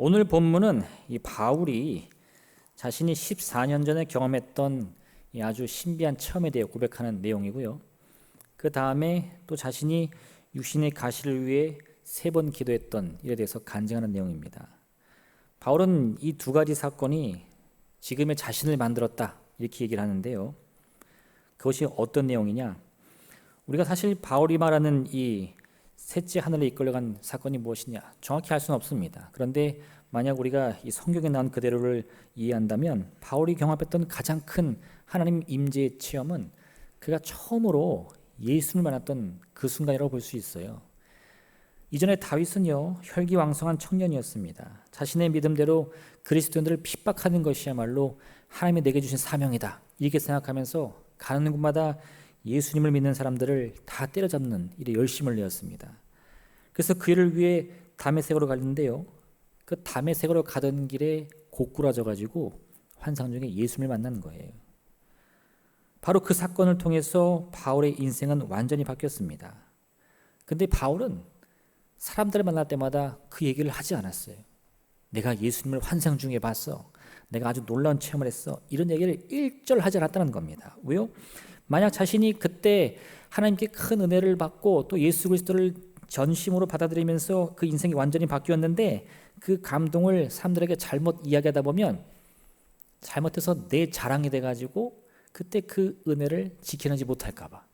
오늘 본문은 이 바울이 자신이 14년 전에 경험했던 이 아주 신비한 체험에 대해 고백하는 내용이고요. 그 다음에 또 자신이 육신의 가시를 위해 3번 기도했던 일에 대해서 간증하는 내용입니다. 바울은 이 두 가지 사건이 지금의 자신을 만들었다 이렇게 얘기를 하는데요. 그것이 어떤 내용이냐? 우리가 사실 바울이 말하는 이 셋째 하늘에 이끌려간 사건이 무엇이냐 정확히 알 수는 없습니다. 그런데 만약 우리가 이 성경에 나온 그대로를 이해한다면 바울이 경험했던 가장 큰 하나님 임재의 체험은 그가 처음으로 예수를 만났던 그 순간이라고 볼 수 있어요. 이전에 다윗은요 혈기왕성한 청년이었습니다. 자신의 믿음대로 그리스도인들을 핍박하는 것이야말로 하나님이 내게 주신 사명이다 이렇게 생각하면서 가는 곳마다 예수님을 믿는 사람들을 다 때려잡는 일에 열심을 내었습니다. 그래서 그 일을 위해 다메섹으로 갔는데요. 그 다메섹으로 가던 길에 고꾸라져 가지고 환상 중에 예수님을 만난 거예요. 바로 그 사건을 통해서 바울의 인생은 완전히 바뀌었습니다. 근데 바울은 사람들을 만날 때마다 그 얘기를 하지 않았어요. 내가 예수님을 환상 중에 봤어. 내가 아주 놀라운 체험을 했어. 이런 얘기를 일절 하지 않았다는 겁니다. 왜요? 만약 자신이 그때 하나님께 큰 은혜를 받고 또 예수 그리스도를 전심으로 받아들이면서 그 인생이 완전히 바뀌었는데 그 감동을 사람들에게 잘못 이야기하다 보면 잘못해서 내 자랑이 돼가지고 그때 그 은혜를 지켜내지 못할까 봐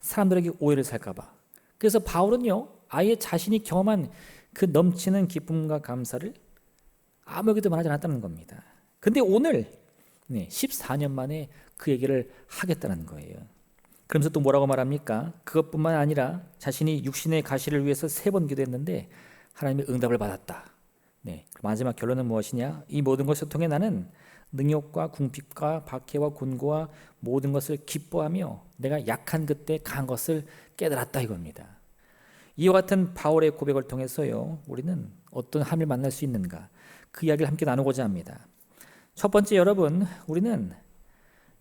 사람들에게 오해를 살까 봐 그래서 바울은요 아예 자신이 경험한 그 넘치는 기쁨과 감사를 아무에게도 말하지 않았다는 겁니다. 근데 오늘 14년 만에 그 얘기를 하겠다는 거예요. 그러면서 또 뭐라고 말합니까? 그것뿐만 아니라 자신이 육신의 가시를 위해서 3번 기도했는데 하나님의 응답을 받았다. 마지막 결론은 무엇이냐? 이 모든 것을 통해 나는 능욕과 궁핍과 박해와 곤고와 모든 것을 기뻐하며 내가 약한 그때 강한 것을 깨달았다 이겁니다. 이와 같은 바울의 고백을 통해서요 우리는 어떤 하나님을 만날 수 있는가 그 이야기를 함께 나누고자 합니다. 첫 번째 여러분, 우리는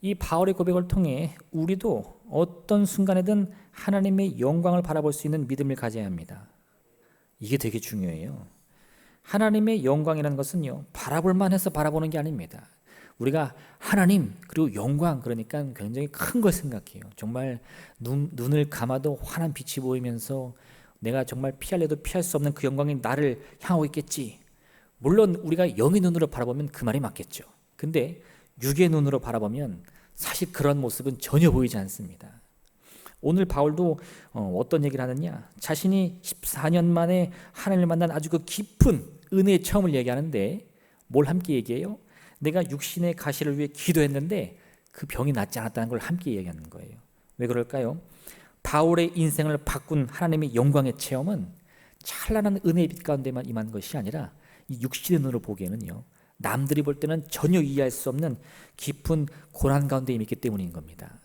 이 바울의 고백을 통해 우리도 어떤 순간에든 하나님의 영광을 바라볼 수 있는 믿음을 가져야 합니다. 이게 되게 중요해요. 하나님의 영광이라는 것은요 바라볼 만해서 바라보는 게 아닙니다. 우리가 하나님 그리고 영광 그러니까 굉장히 큰 걸 생각해요. 정말 눈을 감아도 환한 빛이 보이면서 내가 정말 피할래도 피할 수 없는 그 영광이 나를 향하고 있겠지. 물론 우리가 영의 눈으로 바라보면 그 말이 맞겠죠. 근데 육의 눈으로 바라보면 사실 그런 모습은 전혀 보이지 않습니다. 오늘 바울도 어떤 얘기를 하느냐 자신이 14년 만에 하나님을 만난 아주 그 깊은 은혜의 처음을 얘기하는데 뭘 함께 얘기해요? 내가 육신의 가시를 위해 기도했는데 그 병이 낫지 않았다는 걸 함께 얘기하는 거예요. 왜 그럴까요? 바울의 인생을 바꾼 하나님의 영광의 체험은 찬란한 은혜의 빛 가운데만 임한 것이 아니라 이 육신의 눈으로 보기에는요 남들이 볼 때는 전혀 이해할 수 없는 깊은 고난 가운데 있기 때문인 겁니다.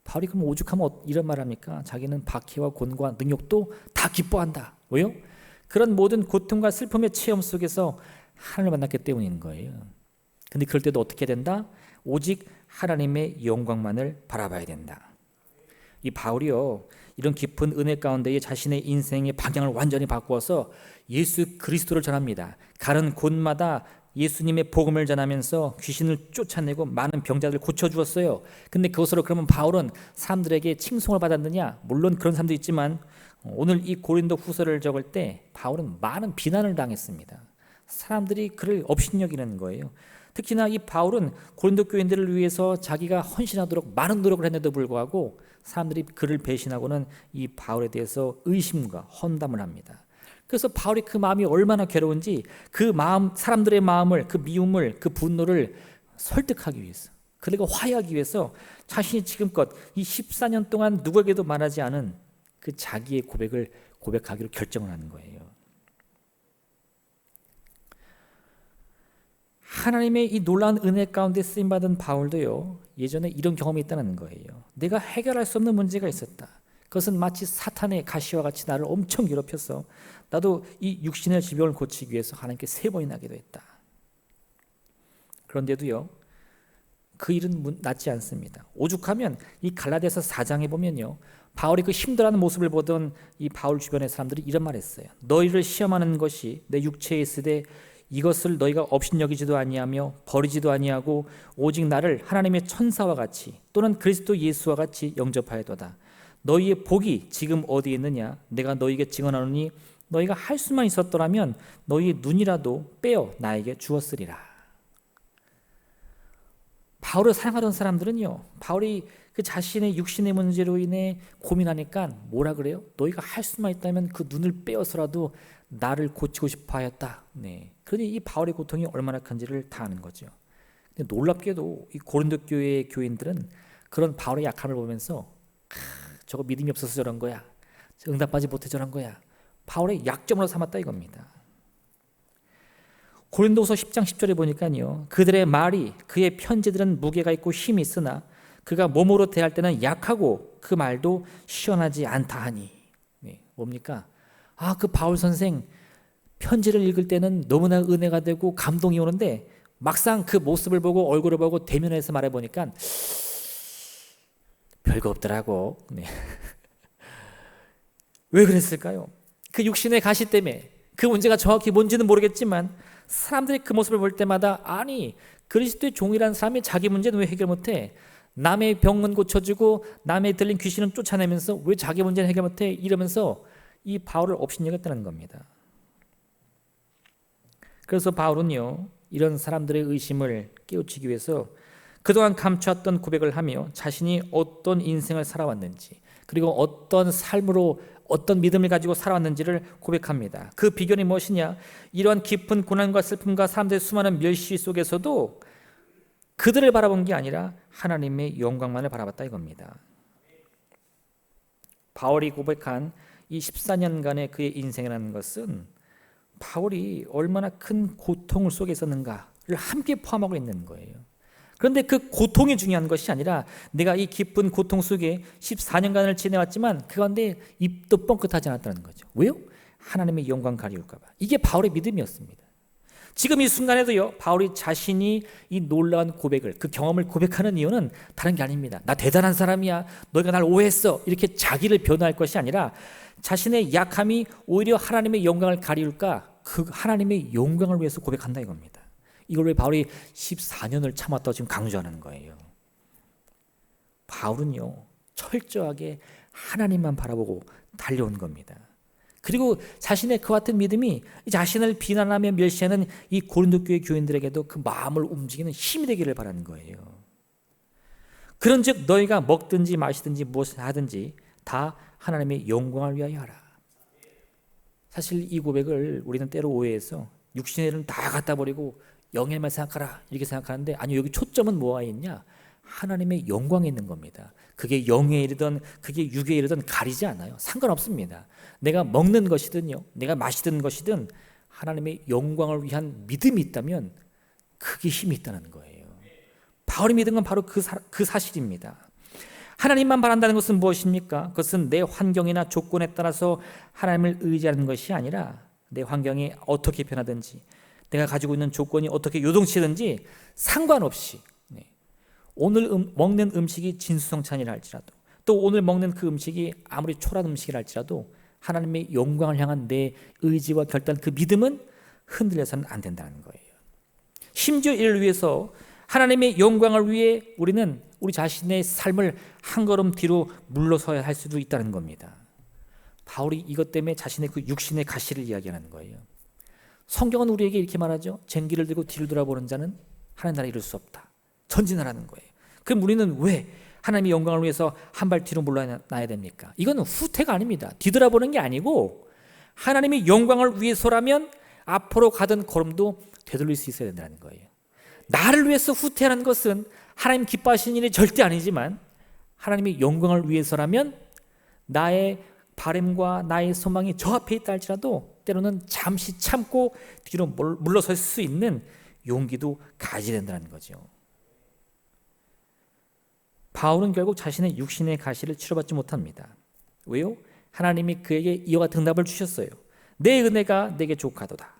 바울이 그럼 오죽하면 이런 말 합니까? 자기는 박해와 곤고와 능욕도 다 기뻐한다. 왜요? 그런 모든 고통과 슬픔의 체험 속에서 하나님을 만났기 때문인 거예요. 근데 그럴 때도 어떻게 된다? 오직 하나님의 영광만을 바라봐야 된다. 이 바울이요 이런 깊은 은혜 가운데에 자신의 인생의 방향을 완전히 바꾸어서 예수 그리스도를 전합니다. 가는 곳마다 예수님의 복음을 전하면서 귀신을 쫓아내고 많은 병자들을 고쳐주었어요. 근데 그것으로 그러면 바울은 사람들에게 칭송을 받았느냐? 물론 그런 사람도 있지만 오늘 이 고린도 후서를 적을 때 바울은 많은 비난을 당했습니다. 사람들이 그를 업신여기는 거예요. 특히나 이 바울은 고린도 교인들을 위해서 자기가 헌신하도록 많은 노력을 했는데도 불구하고 사람들이 그를 배신하고는 이 바울에 대해서 의심과 험담을 합니다. 그래서 바울이 그 마음이 얼마나 괴로운지 그 마음, 사람들의 마음을, 그 미움을, 그 분노를 설득하기 위해서 그리고 화해하기 위해서 자신이 지금껏 이 14년 동안 누구에게도 말하지 않은 그 자기의 고백을 고백하기로 결정을 하는 거예요. 하나님의 이 놀라운 은혜 가운데 쓰임받은 바울도요 예전에 이런 경험이 있다는 거예요. 내가 해결할 수 없는 문제가 있었다. 그것은 마치 사탄의 가시와 같이 나를 엄청 괴롭혀서 나도 이 육신의 질병을 고치기 위해서 하나님께 3번이나 기도했다. 그런데도요 그 일은 낫지 않습니다. 오죽하면 이 갈라디아서 4장에 보면요 바울이 그 힘들어하는 모습을 보던 이 바울 주변의 사람들이 이런 말을 했어요. 너희를 시험하는 것이 내 육체에 있으되 이것을 너희가 업신여기지도 아니하며 버리지도 아니하고 오직 나를 하나님의 천사와 같이 또는 그리스도 예수와 같이 영접하였도다. 너희의 복이 지금 어디에 있느냐? 내가 너희에게 증언하노니 너희가 할 수만 있었더라면 너희의 눈이라도 빼어 나에게 주었으리라. 바울을 사랑하던 사람들은요, 바울이 그 자신의 육신의 문제로 인해 고민하니까 뭐라 그래요? 너희가 할 수만 있다면 그 눈을 빼어서라도 나를 고치고 싶어 하였다. 네. 그러니 이 바울의 고통이 얼마나 큰지를 다 아는 거죠. 근데 놀랍게도 이 고린도 교회의 교인들은 그런 바울의 약함을 보면서 저거 믿음이 없어서 저런 거야, 응답하지 못해 저런 거야, 바울의 약점으로 삼았다 이겁니다. 고린도후서 10장 10절에 보니까요, 그들의 말이 그의 편지들은 무게가 있고 힘이 있으나 그가 몸으로 대할 때는 약하고 그 말도 시원하지 않다 하니. 네, 뭡니까? 그 바울 선생 편지를 읽을 때는 너무나 은혜가 되고 감동이 오는데 막상 그 모습을 보고 얼굴을 보고 대면해서 말해보니까 별거 없더라고. 네. 왜 그랬을까요? 그 육신의 가시 때문에. 그 문제가 정확히 뭔지는 모르겠지만 사람들이 그 모습을 볼 때마다 아니, 그리스도의 종이라는 사람이 자기 문제는 왜 해결 못해? 남의 병은 고쳐주고 남의 들린 귀신은 쫓아내면서 왜 자기 문제는 해결 못해? 이러면서 이 바울을 업신여겼다는 겁니다. 그래서 바울은요, 이런 사람들의 의심을 깨우치기 위해서 그동안 감추었던 고백을 하며 자신이 어떤 인생을 살아왔는지, 그리고 어떤 삶으로 어떤 믿음을 가지고 살아왔는지를 고백합니다. 그 비결이 무엇이냐? 이러한 깊은 고난과 슬픔과 사람들의 수많은 멸시 속에서도 그들을 바라본 게 아니라 하나님의 영광만을 바라봤다 이겁니다. 바울이 고백한 이 14년간의 그의 인생이라는 것은 바울이 얼마나 큰 고통 속에 있었는가를 함께 포함하고 있는 거예요. 그런데 그 고통이 중요한 것이 아니라 내가 이 깊은 고통 속에 14년간을 지내왔지만 그 가운데 입도 뻥끗하지 않았다는 거죠. 왜요? 하나님의 영광 가리울까 봐. 이게 바울의 믿음이었습니다. 지금 이 순간에도요, 바울이 자신이 이 놀라운 고백을, 그 경험을 고백하는 이유는 다른 게 아닙니다. 나 대단한 사람이야, 너희가 날 오해했어, 이렇게 자기를 변호할 것이 아니라 자신의 약함이 오히려 하나님의 영광을 가리울까, 그 하나님의 영광을 위해서 고백한다 이겁니다. 이걸 왜 바울이 14년을 참았다고 지금 강조하는 거예요. 바울은요, 철저하게 하나님만 바라보고 달려온 겁니다. 그리고 자신의 그 같은 믿음이 자신을 비난하며 멸시하는 이 고린도 교회 교인들에게도 그 마음을 움직이는 힘이 되기를 바라는 거예요. 그런즉 너희가 먹든지 마시든지 무엇을 하든지 다 하나님의 영광을 위하여 하라. 사실 이 고백을 우리는 때로 오해해서 육신의 일은 다 갖다 버리고 영예만 생각하라 이렇게 생각하는데, 아니, 여기 초점은 뭐가 있냐? 하나님의 영광에 있는 겁니다. 그게 영의 일이든 그게 육의 일이든 가리지 않아요. 상관없습니다. 내가 먹는 것이든요, 내가 마시는 것이든 하나님의 영광을 위한 믿음이 있다면 그게 힘이 있다는 거예요. 바울이 믿은 건 바로 그 사실입니다. 하나님만 바란다는 것은 무엇입니까? 그것은 내 환경이나 조건에 따라서 하나님을 의지하는 것이 아니라 내 환경이 어떻게 변하든지 내가 가지고 있는 조건이 어떻게 요동치든지 상관없이 오늘 먹는 음식이 진수성찬이라 할지라도, 또 오늘 먹는 그 음식이 아무리 초라한 음식이라 할지라도 하나님의 영광을 향한 내 의지와 결단, 그 믿음은 흔들려서는 안 된다는 거예요. 심지어 이를 위해서 하나님의 영광을 위해 우리는 우리 자신의 삶을 한 걸음 뒤로 물러서야 할 수도 있다는 겁니다. 바울이 이것 때문에 자신의 그 육신의 가시를 이야기하는 거예요. 성경은 우리에게 이렇게 말하죠. 쟁기를 들고 뒤를 돌아보는 자는 하나님 나라에 이를 수 없다. 전진하라는 거예요. 그럼 우리는 왜 하나님의 영광을 위해서 한 발 뒤로 물러나야 됩니까? 이건 후퇴가 아닙니다. 뒤돌아보는 게 아니고 하나님의 영광을 위해서라면 앞으로 가던 걸음도 되돌릴 수 있어야 된다는 거예요. 나를 위해서 후퇴하는 것은 하나님 기뻐하시는 일이 절대 아니지만 하나님의 영광을 위해서라면 나의 바람과 나의 소망이 저 앞에 있다 할지라도 때로는 잠시 참고 뒤로 물러설 수 있는 용기도 가져야 된다는 거죠. 바울은 결국 자신의 육신의 가시를 치료받지 못합니다. 왜요? 하나님이 그에게 이와 같은 응답을 주셨어요. 내 은혜가 내게 족하도다.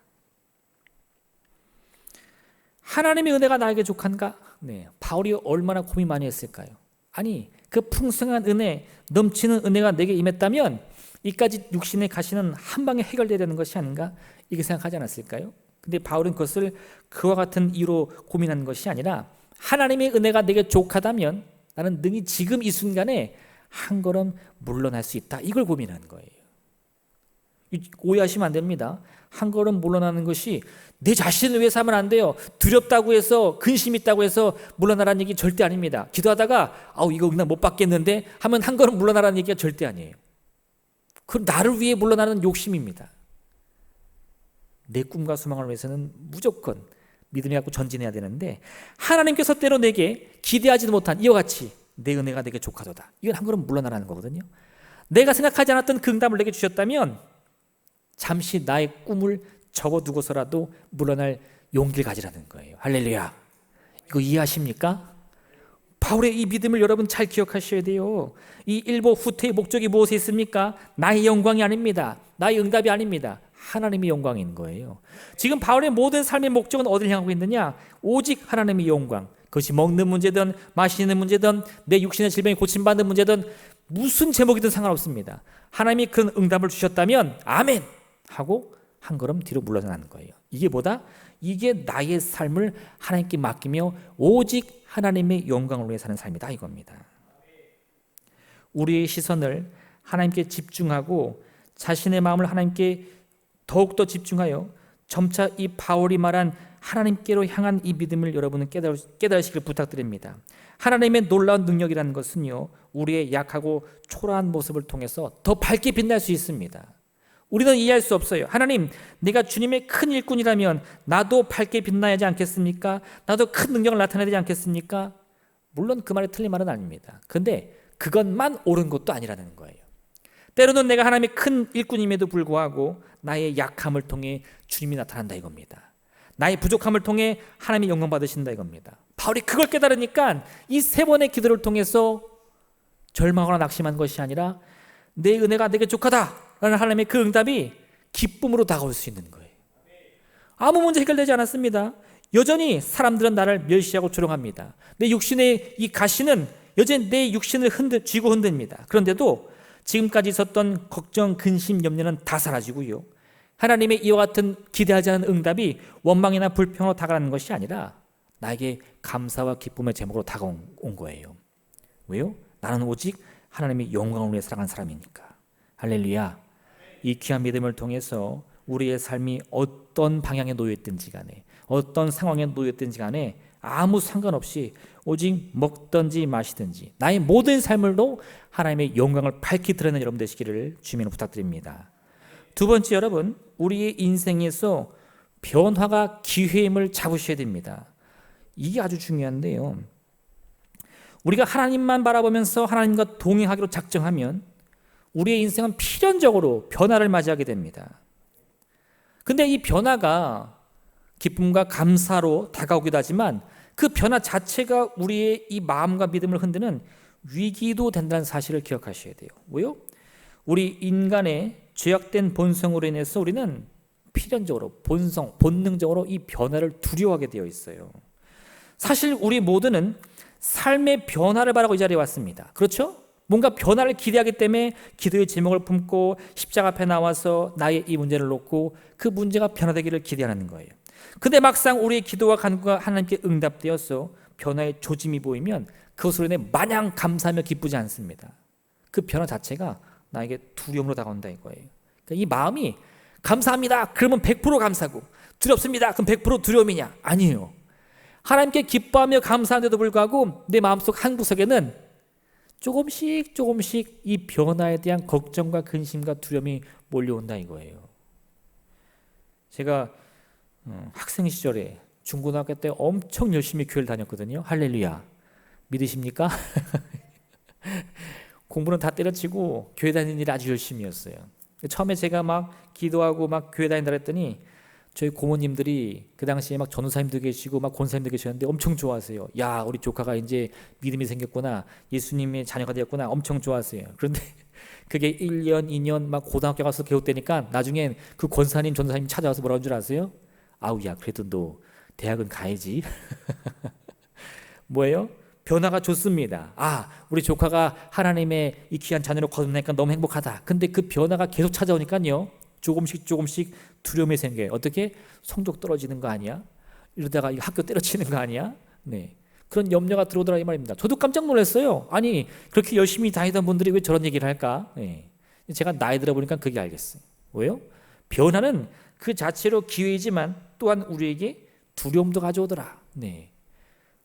하나님의 은혜가 나에게 족한가? 네, 바울이 얼마나 고민 많이 했을까요? 아니, 그 풍성한 은혜, 넘치는 은혜가 내게 임했다면 이까지 육신의 가시는 한 방에 해결되야 되는 것이 아닌가? 이렇게 생각하지 않았을까요? 근데 바울은 그것을 그와 같은 이유로 고민하는 것이 아니라 하나님의 은혜가 내게 족하다면 나는 능히 지금 이 순간에 한 걸음 물러날 수 있다. 이걸 고민하는 거예요. 오해하시면 안 됩니다. 한 걸음 물러나는 것이 내 자신을 위해서 하면 안 돼요. 두렵다고 해서, 근심 있다고 해서 물러나라는 얘기 절대 아닙니다. 기도하다가 이거 응답 못 받겠는데 하면 한 걸음 물러나라는 얘기가 절대 아니에요. 그건 나를 위해 물러나는 욕심입니다. 내 꿈과 소망을 위해서는 무조건 믿음이 갖고 전진해야 되는데, 하나님께서 때로 내게 기대하지도 못한 이와 같이 내 은혜가 내게 족하도다, 이건 한 걸음 물러나라는 거거든요. 내가 생각하지 않았던 그 응답을 내게 주셨다면 잠시 나의 꿈을 접어두고서라도 물러날 용기를 가지라는 거예요. 할렐루야. 이거 이해하십니까? 바울의 이 믿음을 여러분 잘 기억하셔야 돼요. 이 일보 후퇴의 목적이 무엇에 있습니까? 나의 영광이 아닙니다. 나의 응답이 아닙니다. 하나님의 영광인 거예요. 지금 바울의 모든 삶의 목적은 어디를 향하고 있느냐? 오직 하나님의 영광. 그것이 먹는 문제든 마시는 문제든 내 육신의 질병이 고침받는 문제든 무슨 제목이든 상관없습니다. 하나님이 그런 응답을 주셨다면 아멘 하고 한 걸음 뒤로 물러나는 거예요. 이게 뭐다? 이게 나의 삶을 하나님께 맡기며 오직 하나님의 영광을 위해 사는 삶이다, 이겁니다. 우리의 시선을 하나님께 집중하고 자신의 마음을 하나님께 더욱더 집중하여 점차 이 바울이 말한 하나님께로 향한 이 믿음을 여러분은 깨달으시길 부탁드립니다. 하나님의 놀라운 능력이라는 것은요, 우리의 약하고 초라한 모습을 통해서 더 밝게 빛날 수 있습니다. 우리는 이해할 수 없어요. 하나님, 내가 주님의 큰 일꾼이라면 나도 밝게 빛나야 하지 않겠습니까? 나도 큰 능력을 나타내야 되지 않겠습니까? 물론 그 말이 틀린 말은 아닙니다. 그런데 그것만 옳은 것도 아니라는 거예요. 때로는 내가 하나님의 큰 일꾼임에도 불구하고 나의 약함을 통해 주님이 나타난다, 이겁니다. 나의 부족함을 통해 하나님이 영광 받으신다, 이겁니다. 바울이 그걸 깨달으니까 이 세 번의 기도를 통해서 절망하거나 낙심한 것이 아니라 내 은혜가 내게 족하다 라는 하나님의 그 응답이 기쁨으로 다가올 수 있는 거예요. 아무 문제 해결되지 않았습니다. 여전히 사람들은 나를 멸시하고 조롱합니다. 내 육신의 이 가시는 여전히 내 육신을 쥐고 흔듭니다. 그런데도 지금까지 있었던 걱정, 근심, 염려는 다 사라지고요, 하나님의 이와 같은 기대하지 않은 응답이 원망이나 불평으로 다가가는 것이 아니라 나에게 감사와 기쁨의 제목으로 다가온 거예요. 왜요? 나는 오직 하나님의 영광을 위해 살아가는 사람이니까. 할렐루야. 이 귀한 믿음을 통해서 우리의 삶이 어떤 방향에 놓여있든지 간에, 어떤 상황에 놓여있든지 간에 아무 상관없이 오직 먹든지 마시든지 나의 모든 삶을로 하나님의 영광을 밝히 드러내는 여러분 되시기를 주님으로 부탁드립니다. 두 번째, 여러분, 우리의 인생에서 변화가 기회임을 잡으셔야 됩니다. 이게 아주 중요한데요, 우리가 하나님만 바라보면서 하나님과 동행하기로 작정하면 우리의 인생은 필연적으로 변화를 맞이하게 됩니다. 근데 이 변화가 기쁨과 감사로 다가오기도 하지만 그 변화 자체가 우리의 이 마음과 믿음을 흔드는 위기도 된다는 사실을 기억하셔야 돼요. 왜요? 우리 인간의 죄악된 본성으로 인해서 우리는 필연적으로 본능적으로 이 변화를 두려워하게 되어 있어요. 사실 우리 모두는 삶의 변화를 바라고 이 자리에 왔습니다. 그렇죠? 뭔가 변화를 기대하기 때문에 기도의 제목을 품고 십자가 앞에 나와서 나의 이 문제를 놓고 그 문제가 변화되기를 기대하는 거예요. 근데 막상 우리의 기도와 간구가 하나님께 응답되어서 변화의 조짐이 보이면 그것으로 인해 마냥 감사하며 기쁘지 않습니다. 그 변화 자체가 나에게 두려움으로 다가온다, 이거예요. 그러니까 이 마음이 감사합니다 그러면 100% 감사고, 두렵습니다 그럼 100% 두려움이냐? 아니에요. 하나님께 기뻐하며 감사한데도 불구하고 내 마음속 한 구석에는 조금씩 이 변화에 대한 걱정과 근심과 두려움이 몰려온다, 이거예요. 제가 학생 시절에 중고등학교 때 엄청 열심히 교회를 다녔거든요. 할렐루야. 믿으십니까? 공부는 다 때려치고 교회 다니는 일이 아주 열심히였어요. 처음에 제가 막 기도하고 막 교회 다닌다 했더니 저희 고모님들이 그 당시에 막 전도사님도 계시고 막 권사님도 계셨는데 엄청 좋아하세요. 야, 우리 조카가 이제 믿음이 생겼구나, 예수님의 자녀가 되었구나, 엄청 좋아하세요. 그런데 그게 1년, 2년 막 고등학교 가서 교육되니까 나중엔 그 권사님, 전도사님 찾아와서 뭐라는 줄 아세요? 아우, 야, 그래도 너 대학은 가야지. 뭐예요? 변화가 좋습니다. 아, 우리 조카가 하나님의 이 귀한 자녀로 거듭나니까 너무 행복하다. 근데 그 변화가 계속 찾아오니까요, 조금씩 두려움이 생겨요. 어떻게? 성적 떨어지는 거 아니야? 이러다가 학교 때려치는 거 아니야? 네. 그런 염려가 들어오더라 이 말입니다. 저도 깜짝 놀랐어요. 아니 그렇게 열심히 다니던 분들이 왜 저런 얘기를 할까? 네. 제가 나이 들어보니까 그게 알겠어요. 왜요? 변화는 그 자체로 기회이지만 또한 우리에게 두려움도 가져오더라. 네.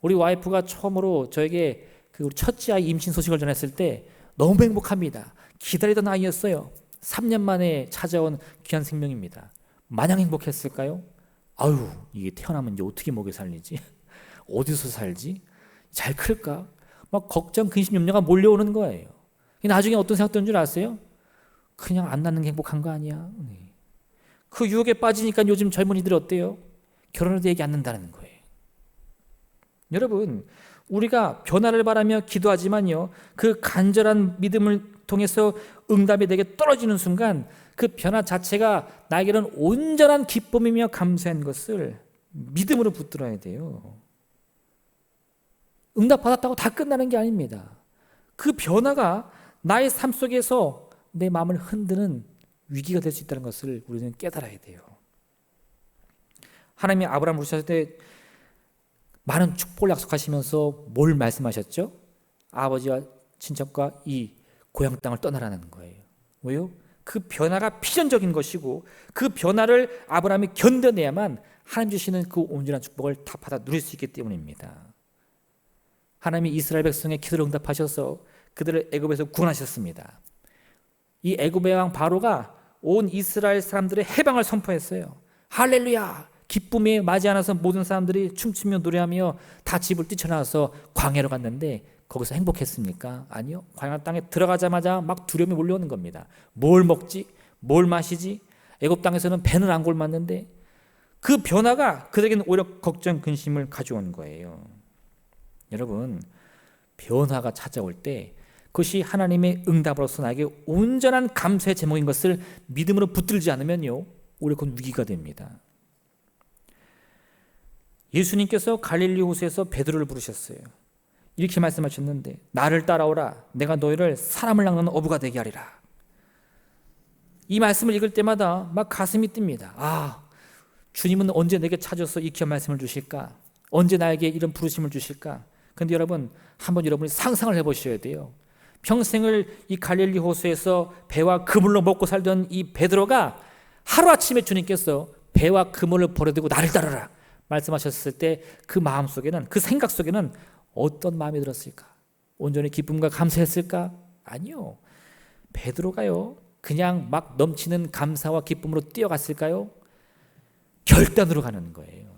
우리 와이프가 처음으로 저에게 그 우리 첫째 아이 임신 소식을 전했을 때 너무 행복합니다. 기다리던 아이였어요. 3년 만에 찾아온 귀한 생명입니다. 마냥 행복했을까요? 아유, 이게 태어나면 이제 어떻게 먹여 살리지? 어디서 살지? 잘 클까? 막 걱정, 근심, 염려가 몰려오는 거예요. 나중에 어떤 생각 드는 줄 아세요? 그냥 안 낳는 게 행복한 거 아니야? 네. 그 유혹에 빠지니까 요즘 젊은이들이 어때요? 결혼을 얘기 않는다는 거예요. 여러분, 우리가 변화를 바라며 기도하지만요, 그 간절한 믿음을 통해서 응답이 내게 떨어지는 순간 그 변화 자체가 나에게는 온전한 기쁨이며 감사한 것을 믿음으로 붙들어야 돼요. 응답 받았다고 다 끝나는 게 아닙니다. 그 변화가 나의 삶 속에서 내 마음을 흔드는 위기가 될 수 있다는 것을 우리는 깨달아야 돼요. 하나님이 아브라함을 부르셨을 때 많은 축복을 약속하시면서 뭘 말씀하셨죠? 아버지와 친척과 이 고향 땅을 떠나라는 거예요. 왜요? 그 변화가 필연적인 것이고 그 변화를 아브라함이 견뎌내야만 하나님 주시는 그 온전한 축복을 다 받아 누릴 수 있기 때문입니다. 하나님이 이스라엘 백성의 기도를 응답하셔서 그들을 애굽에서 구원하셨습니다. 이 애굽의 왕 바로가 온 이스라엘 사람들의 해방을 선포했어요. 할렐루야! 기쁨에 맞이 않아서 모든 사람들이 춤추며 노래하며 다 집을 뛰쳐나와서 광야로 갔는데 거기서 행복했습니까? 아니요. 광야 땅에 들어가자마자 막 두려움이 몰려오는 겁니다. 뭘 먹지? 뭘 마시지? 애굽 땅에서는 배는 안 골맞는데 그 변화가 그들에게는 오히려 걱정, 근심을 가져온 거예요. 여러분, 변화가 찾아올 때 그것이 하나님의 응답으로서 나에게 온전한 감사의 제목인 것을 믿음으로 붙들지 않으면요, 오히려 그건 위기가 됩니다. 예수님께서 갈릴리 호수에서 베드로를 부르셨어요. 이렇게 말씀하셨는데 나를 따라오라. 내가 너희를 사람을 낚는 어부가 되게 하리라. 이 말씀을 읽을 때마다 막 가슴이 뜁니다. 아, 주님은 언제 내게 찾아서 이 귀한 말씀을 주실까? 언제 나에게 이런 부르심을 주실까? 그런데 여러분, 한번 여러분이 상상을 해보셔야 돼요. 평생을 이 갈릴리 호수에서 배와 그물로 먹고 살던 이 베드로가 하루아침에 주님께서 배와 그물을 버려두고 나를 따르라 말씀하셨을 때 그 마음 속에는, 그 생각 속에는 어떤 마음이 들었을까? 온전히 기쁨과 감사했을까? 아니요. 베드로가요, 그냥 막 넘치는 감사와 기쁨으로 뛰어갔을까요? 결단으로 가는 거예요.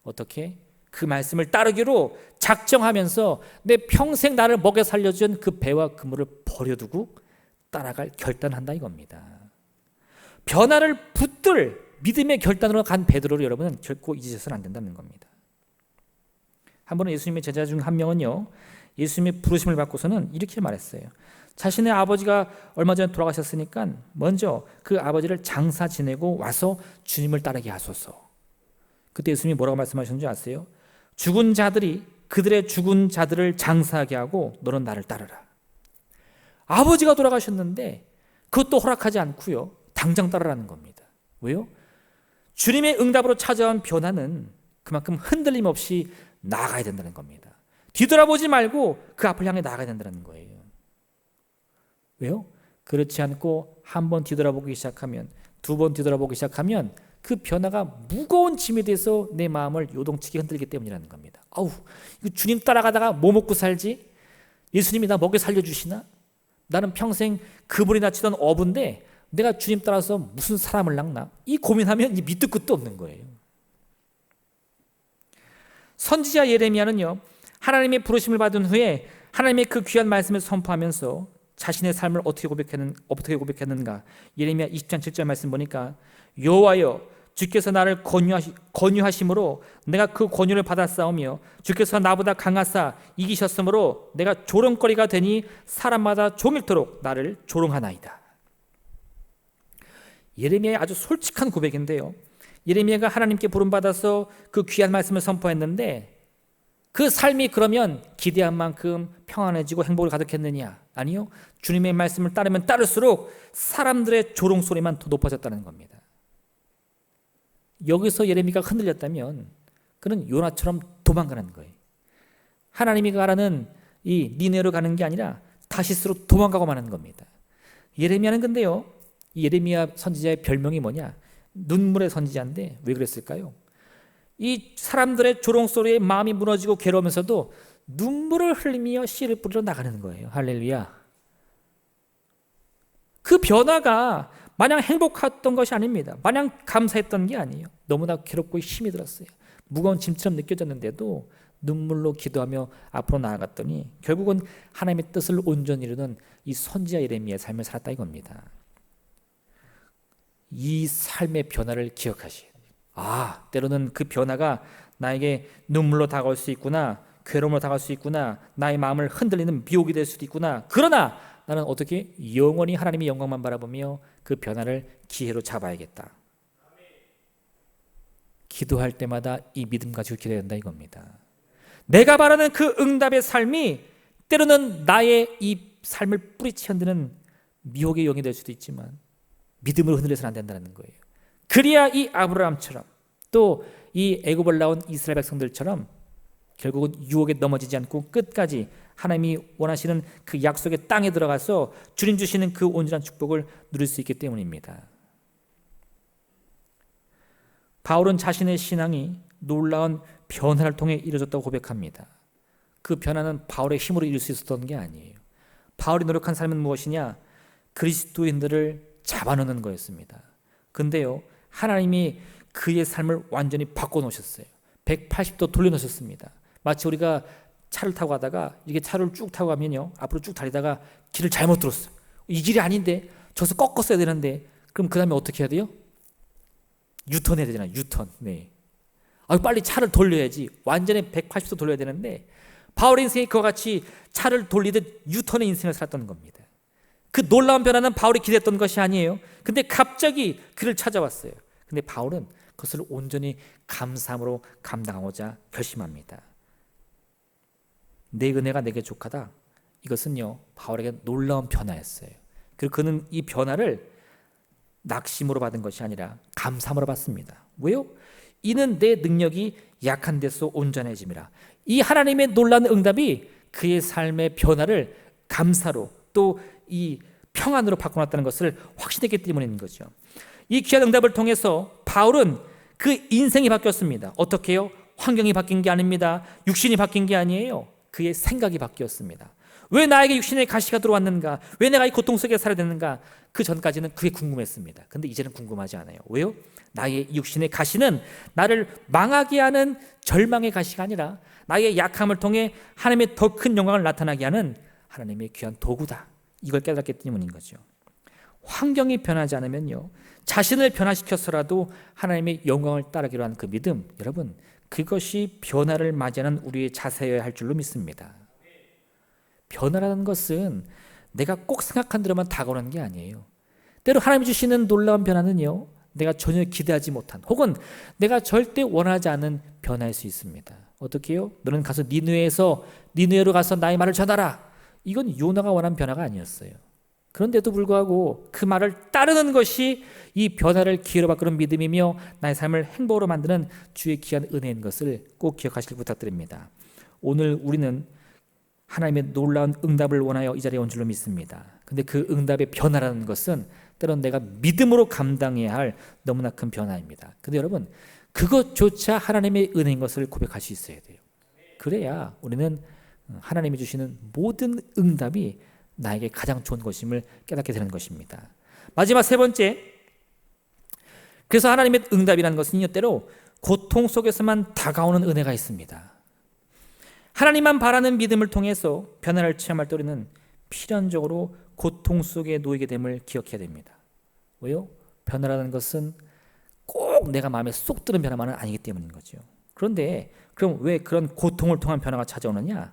어떻게? 그 말씀을 따르기로 작정하면서 내 평생 나를 먹여 살려준 그 배와 그물을 버려두고 따라갈 결단한다 이겁니다. 변화를 붙들 믿음의 결단으로 간 베드로를 여러분은 결코 잊으셔서는 안 된다는 겁니다. 한 번은 예수님의 제자 중 한 명은요, 예수님의 부르심을 받고서는 이렇게 말했어요. 자신의 아버지가 얼마 전에 돌아가셨으니까 먼저 그 아버지를 장사 지내고 와서 주님을 따르게 하소서. 그때 예수님이 뭐라고 말씀하셨는지 아세요? 죽은 자들이 그들의 죽은 자들을 장사하게 하고 너는 나를 따르라. 아버지가 돌아가셨는데 그것도 허락하지 않고요, 당장 따르라는 겁니다. 왜요? 주님의 응답으로 찾아온 변화는 그만큼 흔들림 없이 나아가야 된다는 겁니다. 뒤돌아보지 말고 그 앞을 향해 나아가야 된다는 거예요. 왜요? 그렇지 않고 한 번 뒤돌아보기 시작하면, 두 번 뒤돌아보기 시작하면 그 변화가 무거운 짐이 돼서 내 마음을 요동치게 흔들기 때문이라는 겁니다. 아우, 이거 주님 따라가다가 뭐 먹고 살지? 예수님이 나 먹여 살려주시나? 나는 평생 그물이 치던 어부인데 내가 주님 따라서 무슨 사람을 낚나? 이 고민하면 이 밑도 끝도 없는 거예요. 선지자 예레미야는요, 하나님의 부르심을 받은 후에 하나님의 그 귀한 말씀을 선포하면서 자신의 삶을 어떻게 고백했는가? 예레미야 20장 7절 말씀 보니까 여호와여, 주께서 나를 권유하심으로 내가 그 권유를 받았사오며 주께서 나보다 강하사 이기셨으므로 내가 조롱거리가 되니 사람마다 종일토록 나를 조롱하나이다. 예레미야의 아주 솔직한 고백인데요, 예레미야가 하나님께 부름받아서 그 귀한 말씀을 선포했는데 그 삶이 그러면 기대한 만큼 평안해지고 행복을 가득했느냐? 아니요. 주님의 말씀을 따르면 따를수록 사람들의 조롱소리만 더 높아졌다는 겁니다. 여기서 예레미야가 흔들렸다면 그는 요나처럼 도망가는 거예요. 하나님이 가라는 이 니네로 가는 게 아니라 다시스로 도망가고 마는 겁니다. 예레미야는 근데요, 이 예레미야 선지자의 별명이 뭐냐? 눈물의 선지자인데 왜 그랬을까요? 이 사람들의 조롱소리에 마음이 무너지고 괴로우면서도 눈물을 흘리며 씨를 뿌리러 나가는 거예요. 할렐루야. 그 변화가 마냥 행복했던 것이 아닙니다. 마냥 감사했던 게 아니에요. 너무나 괴롭고 힘이 들었어요. 무거운 짐처럼 느껴졌는데도 눈물로 기도하며 앞으로 나아갔더니 결국은 하나님의 뜻을 온전히 이루는 이 선지자 예레미야의 삶을 살았다 이겁니다. 이 삶의 변화를 기억하시오. 때로는 그 변화가 나에게 눈물로 다가올 수 있구나, 괴로움으로 다가올 수 있구나, 나의 마음을 흔들리는 미혹이 될 수도 있구나. 그러나 나는 어떻게 영원히 하나님의 영광만 바라보며 그 변화를 기회로 잡아야겠다. 기도할 때마다 이 믿음 가지고 기도해야 된다 이겁니다. 내가 바라는 그 응답의 삶이 때로는 나의 이 삶을 뿌리치 흔드는 미혹의 영이 될 수도 있지만 믿음으로 흔들려서는 안 된다는 거예요. 그래야 이 아브라함처럼 또 이 애굽을 나온 이스라엘 백성들처럼 결국은 유혹에 넘어지지 않고 끝까지 하나님이 원하시는 그 약속의 땅에 들어가서 주님 주시는 그 온전한 축복을 누릴 수 있기 때문입니다. 바울은 자신의 신앙이 놀라운 변화를 통해 이루어졌다고 고백합니다. 그 변화는 바울의 힘으로 이룰 수 있었던 게 아니에요. 바울이 노력한 삶은 무엇이냐? 그리스도인들을 잡아놓는 거였습니다. 근데요, 하나님이 그의 삶을 완전히 바꿔놓으셨어요. 180도 돌려놓으셨습니다. 마치 우리가 차를 타고 가다가 이게 차를 쭉 타고 가면요, 앞으로 쭉 달리다가 길을 잘못 들었어요. 이 길이 아닌데 저기서 꺾었어야 되는데 그럼 그 다음에 어떻게 해야 돼요? 유턴해야 되잖아요. 유턴. 네. 빨리 차를 돌려야지. 완전히 180도 돌려야 되는데 바울의 인생이 그와 같이 차를 돌리듯 유턴의 인생을 살았던 겁니다. 그 놀라운 변화는 바울이 기대했던 것이 아니에요. 근데 갑자기 그를 찾아왔어요. 근데 바울은 그것을 온전히 감사함으로 감당하고자 결심합니다. 내 은혜가 내게 족하다. 이것은요, 바울에게 놀라운 변화였어요. 그리고 그는 이 변화를 낙심으로 받은 것이 아니라 감사함으로 받습니다. 왜요? 이는 내 능력이 약한 데서 온전해짐이라. 이 하나님의 놀라운 응답이 그의 삶의 변화를 감사로 또 이 평안으로 바꿔놨다는 것을 확신했기 때문인 거죠. 이 귀한 응답을 통해서 바울은 그 인생이 바뀌었습니다. 어떻게 해요? 환경이 바뀐 게 아닙니다. 육신이 바뀐 게 아니에요. 그의 생각이 바뀌었습니다. 왜 나에게 육신의 가시가 들어왔는가? 왜 내가 이 고통 속에 살아야 되는가? 그 전까지는 그게 궁금했습니다. 근데 이제는 궁금하지 않아요. 왜요? 나의 육신의 가시는 나를 망하게 하는 절망의 가시가 아니라 나의 약함을 통해 하나님의 더 큰 영광을 나타나게 하는 하나님의 귀한 도구다. 이걸 깨닫기 때문인 거죠. 환경이 변하지 않으면요, 자신을 변화시켜서라도 하나님의 영광을 따르기로 하는 그 믿음, 여러분, 그것이 변화를 맞이하는 우리의 자세여야 할 줄로 믿습니다. 변화라는 것은 내가 꼭 생각한 대로만 다가오는 게 아니에요. 때로 하나님이 주시는 놀라운 변화는요, 내가 전혀 기대하지 못한 혹은 내가 절대 원하지 않은 변화일 수 있습니다. 어떻게 해요? 너는 가서 니느웨로 가서 나의 말을 전하라. 이건 요나가 원한 변화가 아니었어요. 그런데도 불구하고 그 말을 따르는 것이 이 변화를 기회로 바꾸는 믿음이며 나의 삶을 행복으로 만드는 주의 귀한 은혜인 것을 꼭 기억하시길 부탁드립니다. 오늘 우리는 하나님의 놀라운 응답을 원하여 이 자리에 온 줄로 믿습니다. 근데 그 응답의 변화라는 것은 때론 내가 믿음으로 감당해야 할 너무나 큰 변화입니다. 근데 여러분, 그것조차 하나님의 은혜인 것을 고백할 수 있어야 돼요. 그래야 우리는 하나님이 주시는 모든 응답이 나에게 가장 좋은 것임을 깨닫게 되는 것입니다. 마지막 세 번째, 그래서 하나님의 응답이라는 것은 때로 고통 속에서만 다가오는 은혜가 있습니다. 하나님만 바라는 믿음을 통해서 변화를 체험할 때 우리는 필연적으로 고통 속에 놓이게 됨을 기억해야 됩니다. 왜요? 변화라는 것은 꼭 내가 마음에 쏙 드는 변화만은 아니기 때문인 거죠. 그런데 그럼 왜 그런 고통을 통한 변화가 찾아오느냐?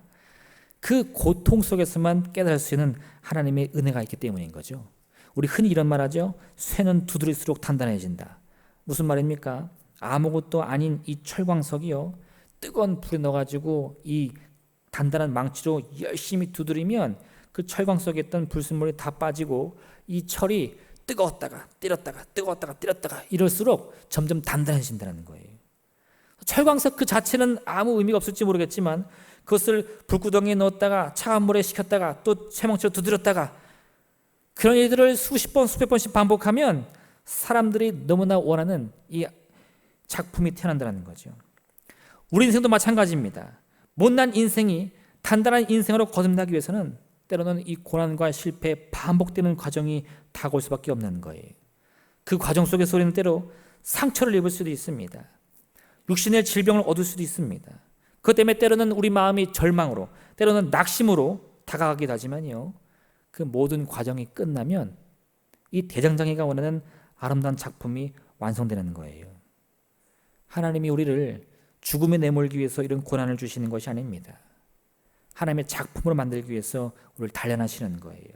그 고통 속에서만 깨달을 수 있는 하나님의 은혜가 있기 때문인 거죠. 우리 흔히 이런 말 하죠. 쇠는 두드릴수록 단단해진다. 무슨 말입니까? 아무것도 아닌 이 철광석이요, 뜨거운 불에 넣어가지고 이 단단한 망치로 열심히 두드리면 그 철광 속에 있던 불순물이 다 빠지고 이 철이 뜨거웠다가 때렸다가 뜨거웠다가 때렸다가 이럴수록 점점 단단해진다는 거예요. 철광석 그 자체는 아무 의미가 없을지 모르겠지만 그것을 불구덩이에 넣었다가 차가운 물에 식혔다가 또 쇠망치로 두드렸다가 그런 일들을 수십 번 수백 번씩 반복하면 사람들이 너무나 원하는 이 작품이 태어난다는 거죠. 우리 인생도 마찬가지입니다. 못난 인생이 단단한 인생으로 거듭나기 위해서는 때로는 이 고난과 실패 반복되는 과정이 다가올 수밖에 없는 거예요. 그 과정 속에서 우리는 때로 상처를 입을 수도 있습니다. 육신의 질병을 얻을 수도 있습니다. 그것 때문에 때로는 우리 마음이 절망으로, 때로는 낙심으로 다가가기도 하지만요, 그 모든 과정이 끝나면 이 대장장이가 원하는 아름다운 작품이 완성되는 거예요. 하나님이 우리를 죽음에 내몰기 위해서 이런 고난을 주시는 것이 아닙니다. 하나님의 작품으로 만들기 위해서 우리를 단련하시는 거예요.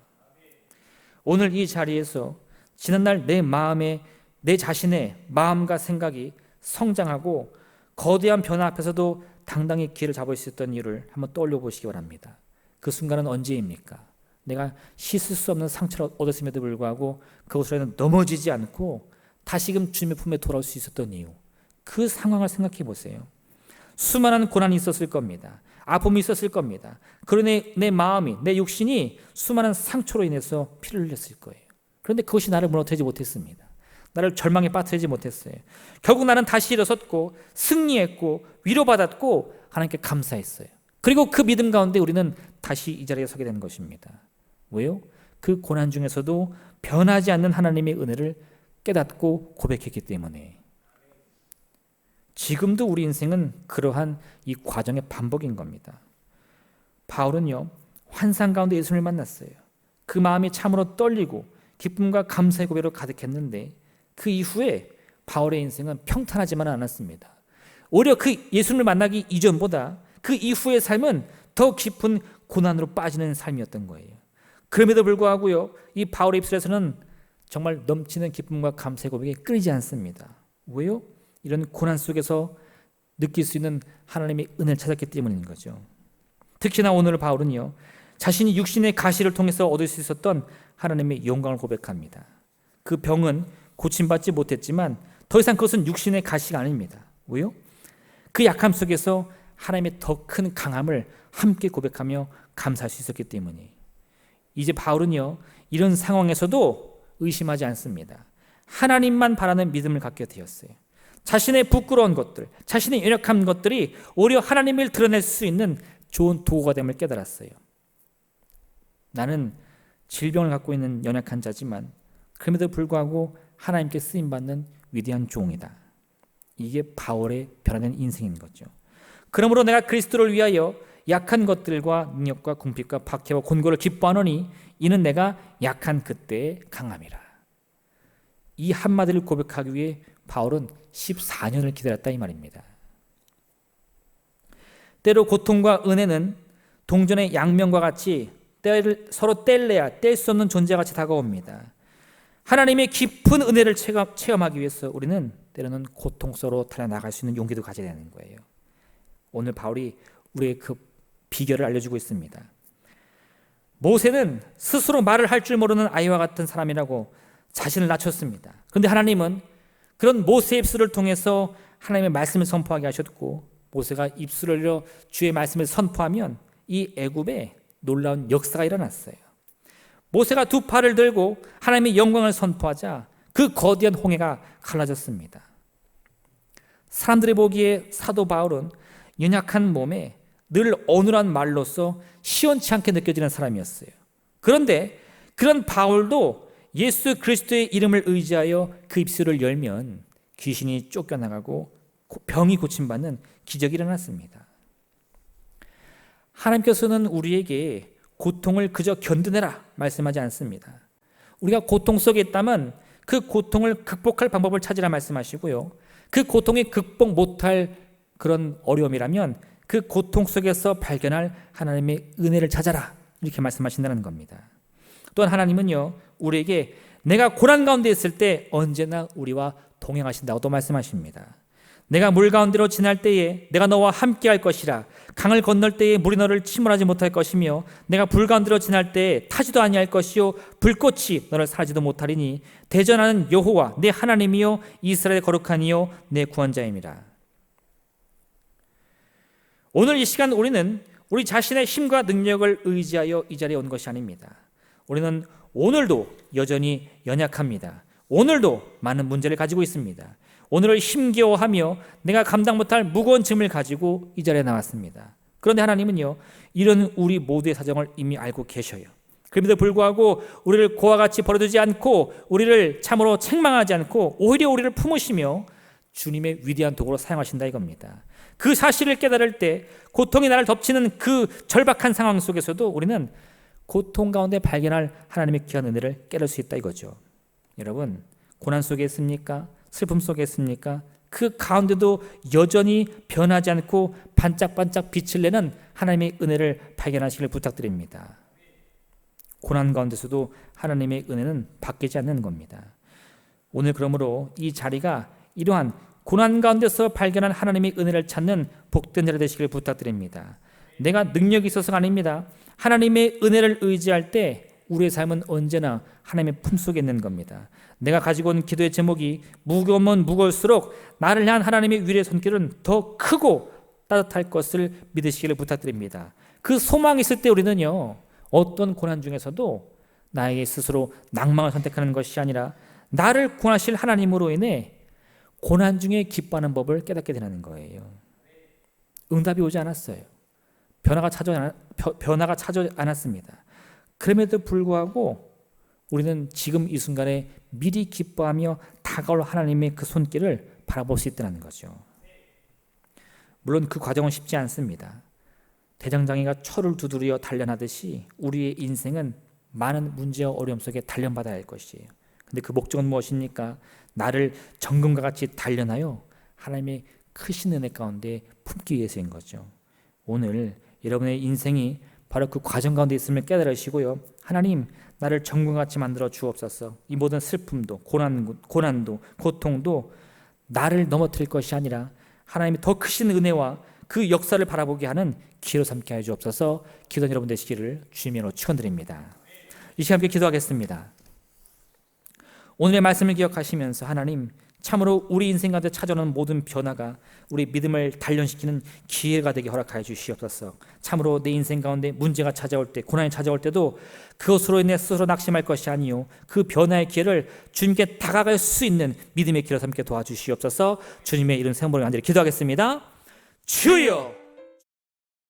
오늘 이 자리에서 지난날 내 자신의 마음과 생각이 성장하고 거대한 변화 앞에서도 당당히 길을 잡을 수 있었던 이유를 한번 떠올려 보시기 바랍니다. 그 순간은 언제입니까? 내가 씻을 수 없는 상처를 얻었음에도 불구하고 그것으로는 넘어지지 않고 다시금 주님의 품에 돌아올 수 있었던 이유, 그 상황을 생각해 보세요. 수많은 고난이 있었을 겁니다. 아픔이 있었을 겁니다. 그러니 내 마음이, 내 육신이 수많은 상처로 인해서 피를 흘렸을 거예요. 그런데 그것이 나를 무너뜨리지 못했습니다. 나를 절망에 빠뜨리지 못했어요. 결국 나는 다시 일어섰고 승리했고 위로받았고 하나님께 감사했어요. 그리고 그 믿음 가운데 우리는 다시 이 자리에 서게 되는 것입니다. 왜요? 그 고난 중에서도 변하지 않는 하나님의 은혜를 깨닫고 고백했기 때문에. 지금도 우리 인생은 그러한 이 과정의 반복인 겁니다. 바울은요, 환상 가운데 예수님을 만났어요. 그 마음이 참으로 떨리고 기쁨과 감사의 고백으로 가득했는데 그 이후에 바울의 인생은 평탄하지만은 않았습니다. 오히려 그 예수님을 만나기 이전보다 그 이후의 삶은 더 깊은 고난으로 빠지는 삶이었던 거예요. 그럼에도 불구하고요, 이 바울의 입술에서는 정말 넘치는 기쁨과 감사의 고백이 끊이지 않습니다. 왜요? 이런 고난 속에서 느낄 수 있는 하나님의 은혜를 찾았기 때문인 거죠. 특히나 오늘 바울은요, 자신이 육신의 가시를 통해서 얻을 수 있었던 하나님의 영광을 고백합니다. 그 병은 고침받지 못했지만 더 이상 그것은 육신의 가시가 아닙니다. 왜요? 그 약함 속에서 하나님의 더 큰 강함을 함께 고백하며 감사할 수 있었기 때문에. 이제 바울은요, 이런 상황에서도 의심하지 않습니다. 하나님만 바라는 믿음을 갖게 되었어요. 자신의 부끄러운 것들, 자신의 연약한 것들이 오히려 하나님을 드러낼 수 있는 좋은 도구가 됨을 깨달았어요. 나는 질병을 갖고 있는 연약한 자지만 그럼에도 불구하고 하나님께 쓰임받는 위대한 종이다. 이게 바울의 변화된 인생인 거죠. 그러므로 내가 그리스도를 위하여 약한 것들과 능력과 궁핍과 박해와 곤고를 기뻐하노니 이는 내가 약한 그때의 강함이라. 이 한마디를 고백하기 위해 바울은 14년을 기다렸다 이 말입니다. 때로 고통과 은혜는 동전의 양면과 같이 서로 뗄래야 뗄 수 없는 존재와 같이 다가옵니다. 하나님의 깊은 은혜를 체험하기 위해서 우리는 때로는 고통 속으로 달려나갈 수 있는 용기도 가져야 되는 거예요. 오늘 바울이 우리의 그 비결을 알려주고 있습니다. 모세는 스스로 말을 할 줄 모르는 아이와 같은 사람이라고 자신을 낮췄습니다. 그런데 하나님은 그런 모세의 입술을 통해서 하나님의 말씀을 선포하게 하셨고, 모세가 입술을 열어 주의 말씀을 선포하면 이 애굽에 놀라운 역사가 일어났어요. 모세가 두 팔을 들고 하나님의 영광을 선포하자 그 거대한 홍해가 갈라졌습니다. 사람들이 보기에 사도 바울은 연약한 몸에 늘 어눌한 말로서 시원치 않게 느껴지는 사람이었어요. 그런데 그런 바울도 예수 그리스도의 이름을 의지하여 그 입술을 열면 귀신이 쫓겨나가고 병이 고침받는 기적이 일어났습니다. 하나님께서는 우리에게 고통을 그저 견뎌내라 말씀하지 않습니다. 우리가 고통 속에 있다면 그 고통을 극복할 방법을 찾으라 말씀하시고요, 그 고통이 극복 못할 그런 어려움이라면 그 고통 속에서 발견할 하나님의 은혜를 찾아라 이렇게 말씀하신다는 겁니다. 또한 하나님은요, 우리에게 내가 고난 가운데 있을 때 언제나 우리와 동행하신다고도 말씀하십니다. 내가 물 가운데로 지날 때에 내가 너와 함께 할 것이라. 강을 건널 때에 물이 너를 침몰하지 못할 것이며 내가 불 가운데로 지날 때에 타지도 아니할 것이요 불꽃이 너를 사지도 못하리니 대전하는 여호와 내 하나님이요 이스라엘의 거룩한 이요 내 구원자임이라. 오늘 이 시간 우리는 우리 자신의 힘과 능력을 의지하여 이 자리에 온 것이 아닙니다. 우리는 오늘도 여전히 연약합니다. 오늘도 많은 문제를 가지고 있습니다. 오늘을 힘겨워하며 내가 감당 못할 무거운 짐을 가지고 이 자리에 나왔습니다. 그런데 하나님은요, 이런 우리 모두의 사정을 이미 알고 계셔요. 그럼에도 불구하고 우리를 고와 같이 버려두지 않고 우리를 참으로 책망하지 않고 오히려 우리를 품으시며 주님의 위대한 도구로 사용하신다 이겁니다. 그 사실을 깨달을 때 고통이 나를 덮치는 그 절박한 상황 속에서도 우리는 고통 가운데 발견할 하나님의 귀한 은혜를 깨달을 수 있다 이거죠. 여러분, 고난 속에 있습니까? 슬픔 속에 있습니까? 그 가운데도 여전히 변하지 않고 반짝반짝 빛을 내는 하나님의 은혜를 발견하시길 부탁드립니다. 고난 가운데서도 하나님의 은혜는 바뀌지 않는 겁니다. 오늘 그러므로 이 자리가 이러한 고난 가운데서 발견한 하나님의 은혜를 찾는 복된 자리 되시길 부탁드립니다. 내가 능력이 있어서가 아닙니다. 하나님의 은혜를 의지할 때 우리의 삶은 언제나 하나님의 품속에 있는 겁니다. 내가 가지고 온 기도의 제목이 무거우면 무거울수록 나를 향한 하나님의 위로의 손길은 더 크고 따뜻할 것을 믿으시기를 부탁드립니다. 그 소망이 있을 때 우리는요, 어떤 고난 중에서도 나에게 스스로 낭망을 선택하는 것이 아니라 나를 구원하실 하나님으로 인해 고난 중에 기뻐하는 법을 깨닫게 되는 거예요. 응답이 오지 않았어요. 변화가 찾아오지 않았습니다. 그럼에도 불구하고 우리는 지금 이 순간에 미리 기뻐하며 다가올 하나님의 그 손길을 바라볼 수 있다는 거죠. 물론 그 과정은 쉽지 않습니다. 대장장이가 철을 두드려 단련하듯이 우리의 인생은 많은 문제와 어려움 속에 단련받아야 할 것이에요. 근데 그 목적은 무엇입니까? 나를 정금과 같이 단련하여 하나님의 크신 은혜 가운데 품기 위해서인 거죠. 오늘 여러분의 인생이 바로 그 과정 가운데 있음을 깨달으시고요. 하나님, 나를 정금같이 만들어 주옵소서. 이 모든 슬픔도 고난도 고통도 나를 넘어뜨릴 것이 아니라 하나님이 더 크신 은혜와 그 역사를 바라보게 하는 기회로 삼게 하여 주옵소서. 기도하는 여러분 되시기를 주님으로 축원드립니다. 이 시간 함께 기도하겠습니다. 오늘의 말씀을 기억하시면서 하나님, 참으로 우리 인생 가운데 찾아오는 모든 변화가 우리 믿음을 단련시키는 기회가 되게 허락하여 주시옵소서. 참으로 내 인생 가운데 문제가 찾아올 때, 고난이 찾아올 때도 그것으로 인해 스스로 낙심할 것이 아니요, 그 변화의 기회를 주님께 다가갈 수 있는 믿음의 길을 삼게 도와주시옵소서. 주님의 이름 생명으로 간절히 기도하겠습니다. 주여!